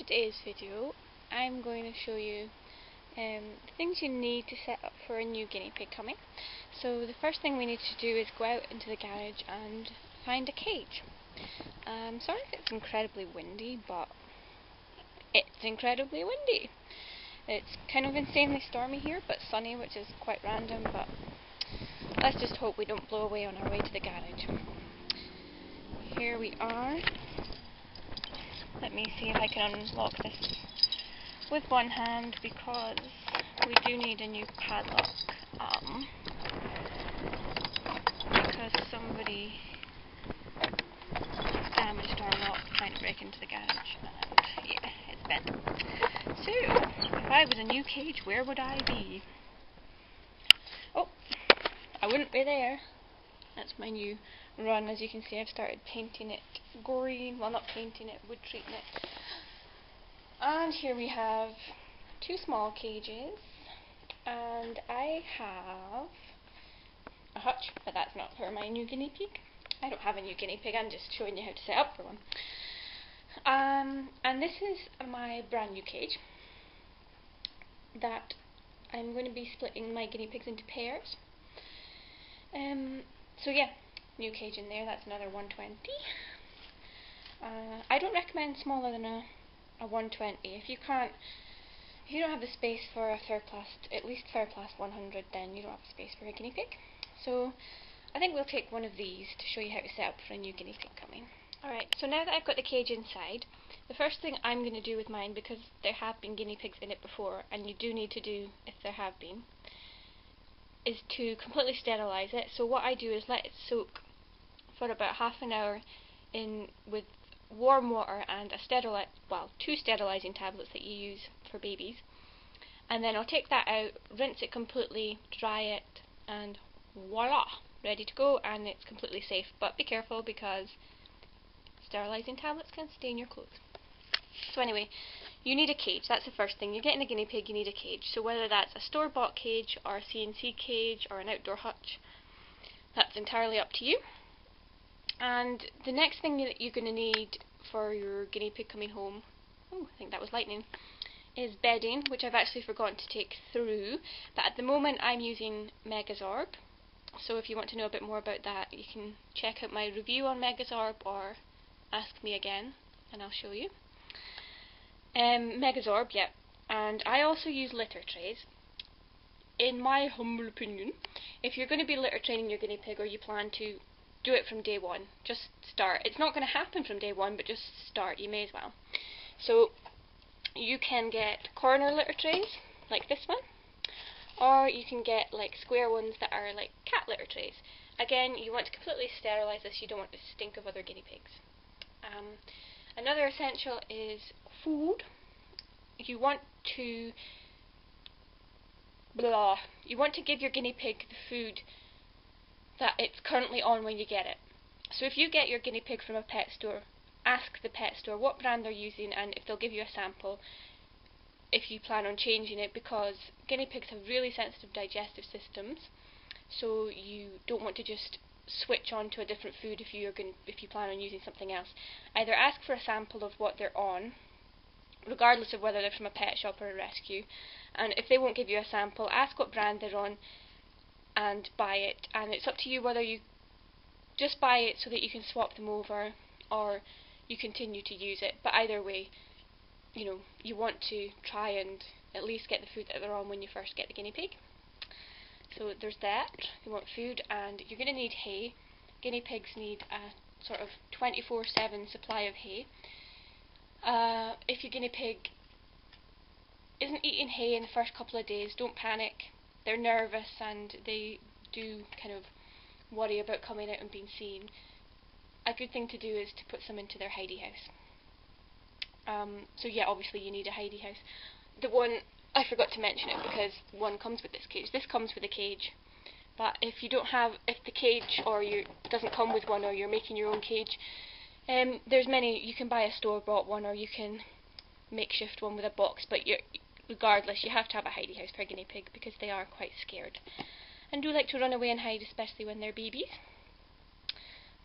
today's video, I'm going to show you the things you need to set up for a new guinea pig coming. So the first thing we need to do is go out into the garage and find a cage. Sorry if it's incredibly windy, but it's incredibly windy. It's kind of insanely stormy here, but sunny, which is quite random, but let's just hope we don't blow away on our way to the garage. Here we are. Let me see if I can unlock this with one hand, because we do need a new padlock, because somebody damaged our lock trying to break into the garage, and yeah, it's bent. So, if I was a new cage, where would I be? Oh, I wouldn't be there. That's my new run. As you can see, I've started painting it green. Well, not painting it, wood treating it. And here we have two small cages, and I have a hutch, but that's not for my new guinea pig. I don't have a new guinea pig, I'm just showing you how to set up for one. And this is my brand new cage that I'm going to be splitting my guinea pigs into pairs. So yeah, new cage in there, that's another 120. I don't recommend smaller than a 120. If you don't have the space for a at least Fairplast 100, then you don't have the space for a guinea pig. So I think we'll take one of these to show you how to set up for a new guinea pig coming. Alright, so now that I've got the cage inside, the first thing I'm going to do with mine, because there have been guinea pigs in it before, and you do need to do if there have been, is to completely sterilise it. So what I do is let it soak for about half an hour in with warm water and two sterilising tablets that you use for babies, and then I'll take that out, rinse it completely, dry it, and voila, ready to go, and it's completely safe. But be careful, because sterilising tablets can stain your clothes. So anyway, you need a cage. That's the first thing. You're getting a guinea pig, you need a cage. So whether that's a store-bought cage or a CNC cage or an outdoor hutch, that's entirely up to you. And the next thing that you're going to need for your guinea pig coming home, oh, I think that was lightning, is bedding, which I've actually forgotten to take through, but at the moment I'm using Megazorb. So if you want to know a bit more about that, you can check out my review on Megazorb or ask me again and I'll show you. Megazorb, yep. And I also use litter trays. In my humble opinion, if you're going to be litter training your guinea pig, or you plan to, do it from day one. Just start. It's not going to happen from day one, but just start. You may as well. So you can get corner litter trays like this one, or you can get like square ones that are like cat litter trays. Again, you want to completely sterilise this. You don't want to stink of other guinea pigs. Another essential is food. You want to give your guinea pig the food that it's currently on when you get it. So if you get your guinea pig from a pet store, ask the pet store what brand they're using and if they'll give you a sample if you plan on changing it, because guinea pigs have really sensitive digestive systems, so you don't want to just switch on to a different food if you plan on using something else. Either ask for a sample of what they're on, regardless of whether they're from a pet shop or a rescue, and if they won't give you a sample, ask what brand they're on and buy it. And it's up to you whether you just buy it so that you can swap them over or you continue to use it. But either way, you want to try and at least get the food that they're on when you first get the guinea pig. So there's that. You want food, and you're going to need hay. Guinea pigs need a sort of 24/7 supply of hay. If your guinea pig isn't eating hay in the first couple of days, don't panic. They're nervous and they do kind of worry about coming out and being seen. A good thing to do is to put some into their Hidey House. So yeah, obviously you need a Hidey House. The one, I forgot to mention it because one comes with this cage. This comes with a cage. But if the cage doesn't come with one, or you're making your own cage, there's many. You can buy a store-bought one, or you can makeshift one with a box, but regardless, you have to have a Hidey House for a guinea pig, because they are quite scared and do like to run away and hide, especially when they're babies.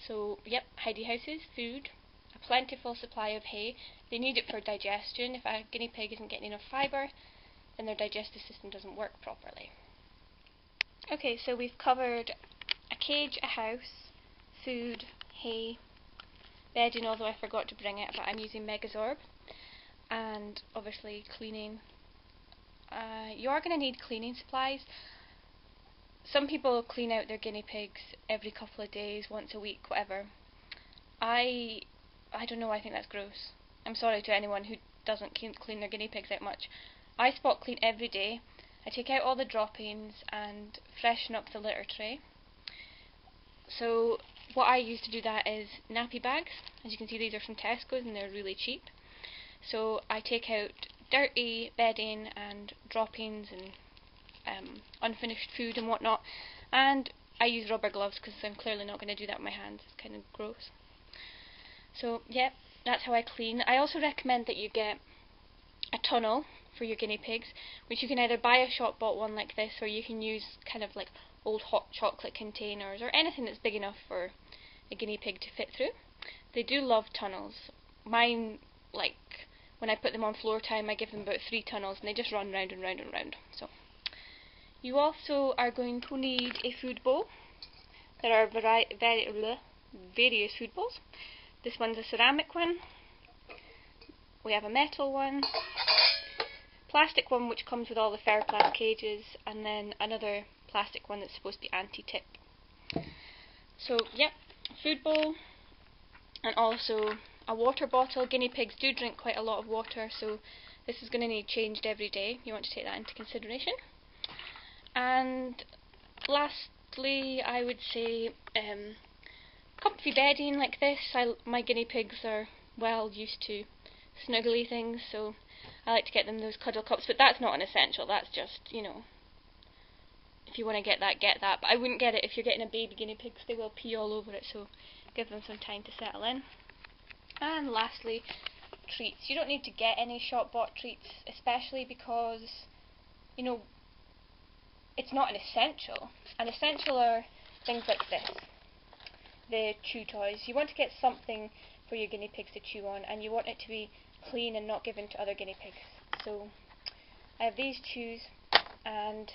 So yep, Hidey Houses, food, a plentiful supply of hay. They need it for digestion. If a guinea pig isn't getting enough fibre, then their digestive system doesn't work properly. Okay, so we've covered a cage, a house, food, hay, bedding, although I forgot to bring it, but I'm using Megazorb, and obviously cleaning. You are going to need cleaning supplies. Some people clean out their guinea pigs every couple of days, once a week, whatever. I don't know, I think that's gross. I'm sorry to anyone who doesn't clean their guinea pigs out much. I spot clean every day. I take out all the droppings and freshen up the litter tray. So what I use to do that is nappy bags. As you can see, these are from Tesco's and they're really cheap. So I take out dirty bedding and droppings and unfinished food and whatnot, and I use rubber gloves because I'm clearly not going to do that with my hands. It's kind of gross. So yeah, that's how I clean. I also recommend that you get a tunnel for your guinea pigs, which you can either buy a shop bought one like this, or you can use kind of like old hot chocolate containers or anything that's big enough for a guinea pig to fit through. They do love tunnels. Mine, like when I put them on floor time, I give them about 3 tunnels and they just run round and round and round. So you also are going to need a food bowl. There are various food bowls. This one's a ceramic one. We have a metal one, plastic one which comes with all the Ferroplast cages, and then another plastic one that's supposed to be anti-tip. So yep, food bowl, and also a water bottle. Guinea pigs do drink quite a lot of water, so this is going to need changed every day. You want to take that into consideration. And lastly, I would say comfy bedding like this. My guinea pigs are well used to snuggly things, so I like to get them those cuddle cups, but that's not an essential. That's just, you know, if you want to get that, get that. But I wouldn't get it if you're getting a baby guinea pig because they will pee all over it, so give them some time to settle in. And lastly, treats. You don't need to get any shop bought treats, especially because, you know, it's not an essential. An essential are things like this, the chew toys. You want to get something for your guinea pigs to chew on, and you want it to be clean and not given to other guinea pigs. So I have these chews and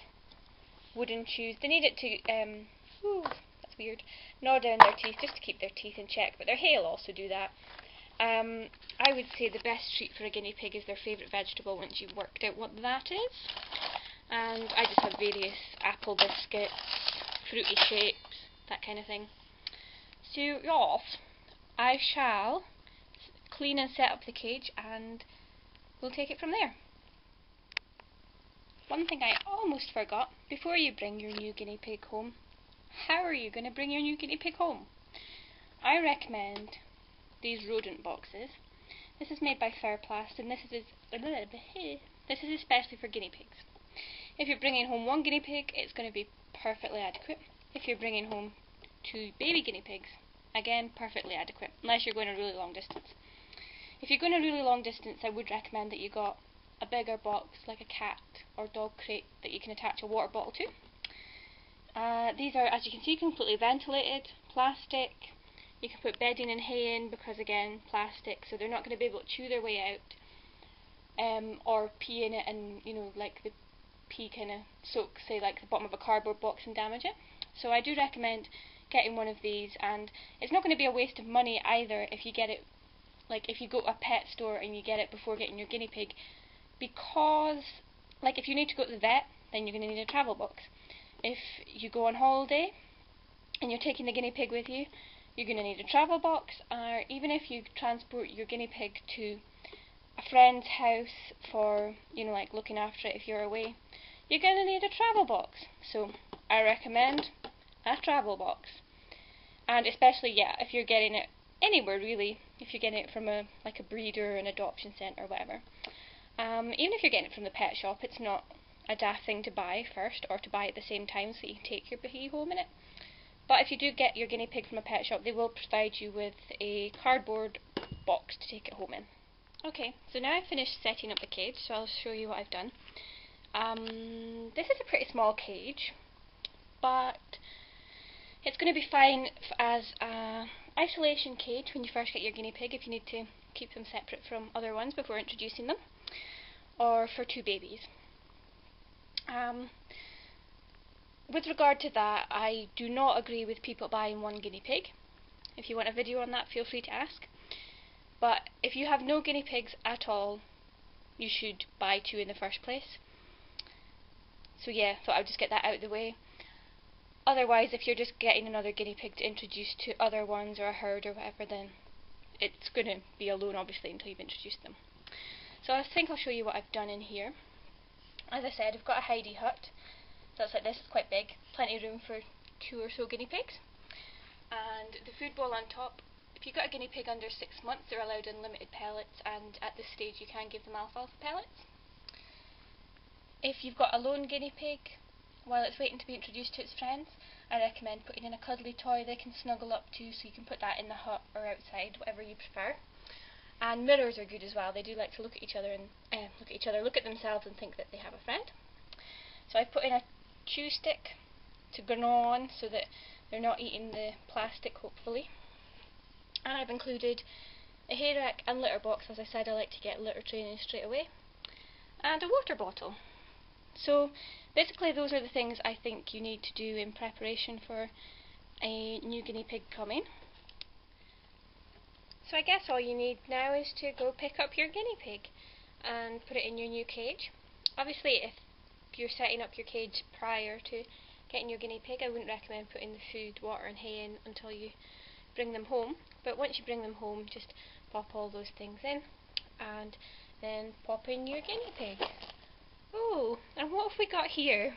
wooden chews. They need it to that's weird, gnaw down their teeth just to keep their teeth in check, but their hay will also do that. I would say the best treat for a guinea pig is their favourite vegetable once you've worked out what that is. And I just have various apple biscuits, fruity shapes, that kind of thing. So yes, I shall clean and set up the cage and we'll take it from there. One thing I almost forgot, before you bring your new guinea pig home, how are you going to bring your new guinea pig home? I recommend these rodent boxes. This is made by Ferroplast, and this is especially for guinea pigs. If you're bringing home one guinea pig, it's going to be perfectly adequate. If you're bringing home 2 baby guinea pigs, again, perfectly adequate, unless you're going a really long distance. If you're going a really long distance, I would recommend that you got a bigger box, like a cat or dog crate, that you can attach a water bottle to. These are, as you can see, completely ventilated, plastic. You can put bedding and hay in because, again, plastic, so they're not going to be able to chew their way out, or pee in it and, you know, like the pee kind of soak, say, like the bottom of a cardboard box and damage it. So I do recommend getting one of these, and it's not going to be a waste of money either if you get it, like if you go to a pet store and you get it before getting your guinea pig, because, like, if you need to go to the vet, then you're going to need a travel box. If you go on holiday and you're taking the guinea pig with you, you're going to need a travel box, or even if you transport your guinea pig to a friend's house for, you know, like looking after it if you're away, you're going to need a travel box. So I recommend a travel box. And especially, yeah, if you're getting it anywhere really, if you're getting it from a breeder, an adoption centre or whatever. Even if you're getting it from the pet shop, it's not a daft thing to buy first, or to buy at the same time so you can take your baby home in it. But if you do get your guinea pig from a pet shop, they will provide you with a cardboard box to take it home in. Okay, so now I've finished setting up the cage, so I'll show you what I've done. This is a pretty small cage, but it's going to be fine as a isolation cage when you first get your guinea pig if you need to keep them separate from other ones before introducing them, or for 2 babies. With regard to that, I do not agree with people buying 1 guinea pig. If you want a video on that, feel free to ask. But if you have no guinea pigs at all, you should buy 2 in the first place. So yeah, thought I would just get that out of the way. Otherwise, if you're just getting another guinea pig to introduce to other ones or a herd or whatever, then it's going to be alone obviously until you've introduced them. So I think I'll show you what I've done in here. As I said, I've got a Heidi Hut. So it's like this, it's quite big, plenty of room for 2 or so guinea pigs. And the food bowl on top. If you've got a guinea pig under 6 months, they're allowed unlimited pellets, and at this stage you can give them alfalfa pellets. If you've got a lone guinea pig, while it's waiting to be introduced to its friends, I recommend putting in a cuddly toy they can snuggle up to, so you can put that in the hut or outside, whatever you prefer. And mirrors are good as well. They do like to look at each other and look at themselves and think that they have a friend. So I've put in a chew stick to gnaw on so that they're not eating the plastic, hopefully. And I've included a hay rack and litter box. As I said, I like to get litter training straight away. And a water bottle. So basically those are the things I think you need to do in preparation for a new guinea pig coming. So I guess all you need now is to go pick up your guinea pig and put it in your new cage. Obviously if you're setting up your cage prior to getting your guinea pig, I wouldn't recommend putting the food, water and hay in until you bring them home. But once you bring them home, just pop all those things in and then pop in your guinea pig. Oh, and what have we got here?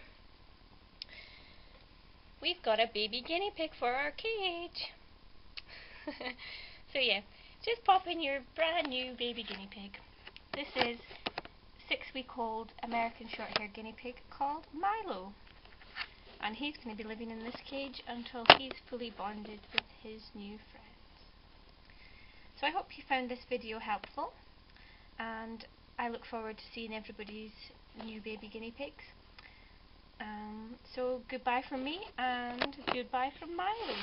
We've got a baby guinea pig for our cage. So yeah, just pop in your brand new baby guinea pig. This is 6-week-old American short-haired guinea pig called Milo. And he's going to be living in this cage until he's fully bonded with his new friends. So I hope you found this video helpful, and I look forward to seeing everybody's new baby guinea pigs. So goodbye from me, and goodbye from Milo.